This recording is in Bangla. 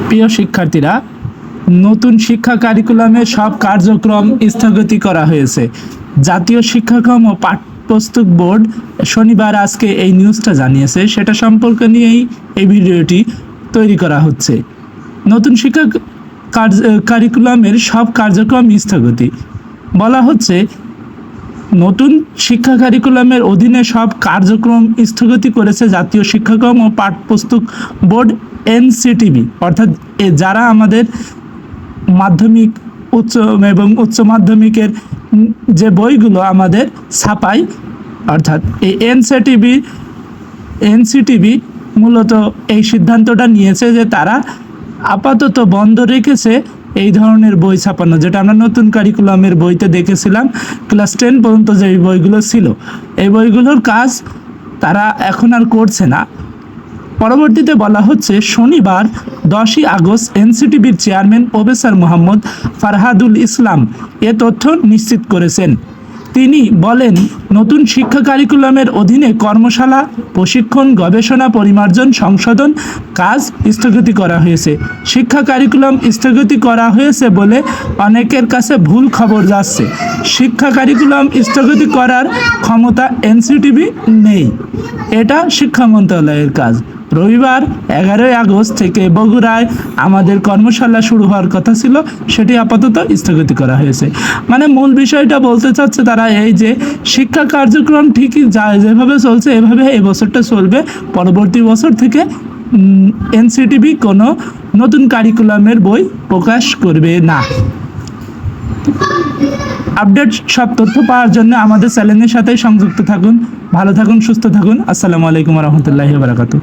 প্রিয় শিক্ষার্থীরা, নতুন শিক্ষা কারিকুলামে সব কার্যক্রম স্থগিত করা হয়েছে। জাতীয় শিক্ষাক্রম ও পাঠ্যপুস্তক বোর্ড শনিবার আজকে এই নিউজটা জানিয়েছে, সেটা সম্পর্কে নিয়েই এই ভিডিওটি তৈরি করা হচ্ছে। নতুন শিক্ষা কারিকুলামের সব কার্যক্রম স্থগিত বলা হচ্ছে। নতুন শিক্ষা কারিকুলামের অধীনে সব কার্যক্রম স্থগিত করেছে জাতীয় শিক্ষাক্রম ও পাঠ্যপুস্তক বোর্ড এনসিটিবি, অর্থাৎ যারা আমাদের মাধ্যমিক এবং উচ্চ মাধ্যমিকের যে বইগুলো আমাদের ছাপায়, অর্থাৎ এই এনসিটিবি মূলত এই সিদ্ধান্তটা নিয়েছে যে তারা আপাতত বন্ধ রেখেছে এই ধরনের বই ছাপানো, যেটা আমরা নতুন কারিকুলামের বইতে দেখেছিলাম। ক্লাস 10 পর্যন্ত যে বইগুলো ছিল, এই বইগুলোর কাজ তারা এখন আর করছে না। পরবর্তীতে বলা হচ্ছে, শনিবার 10ই আগস্ট এনসিটিবির চেয়ারম্যান প্রফেসর মোহাম্মদ ফারহাদুল ইসলাম এ তথ্য নিশ্চিত করেছেন। তিনি বলেন, নতুন শিক্ষা কারিকুলামের অধীনে কর্মশালা, প্রশিক্ষণ, গবেষণা, পরিমার্জন, সংশোধন কাজ স্থগিত করা হয়েছে। শিক্ষা কারিকুলাম স্থগিত করা হয়েছে বলে অনেকের কাছে ভুল খবর যাচ্ছে। শিক্ষা কারিকুলাম স্থগিত করার ক্ষমতা এনসিটিবি নেই, এটা শিক্ষা মন্ত্রণালয়ের কাজ। রবিবার 11ই আগস্ট থেকে বগুড়ায় আমাদের কর্মশালা শুরু হওয়ার কথা ছিল, সেটি আপাতত স্থগিত করা হয়েছে। মানে মূল বিষয়টা বলতে চাচ্ছে তারা এই যে শিক্ষা কার্যক্রম ঠিকই যেভাবে চলছে এভাবে এই বছরটা চলবে, পরবর্তী বছর থেকে এনসিটিবি কোনো নতুন কারিকুলামের বই প্রকাশ করবে না। আপডেট সব তথ্য পাওয়ার জন্য আমাদের চ্যানেলের সাথেই সংযুক্ত থাকুন। ভালো থাকুন, সুস্থ থাকুন। আসসালামু আলাইকুম ওয়া রাহমাতুল্লাহি ওয়া বারাকাতুহু।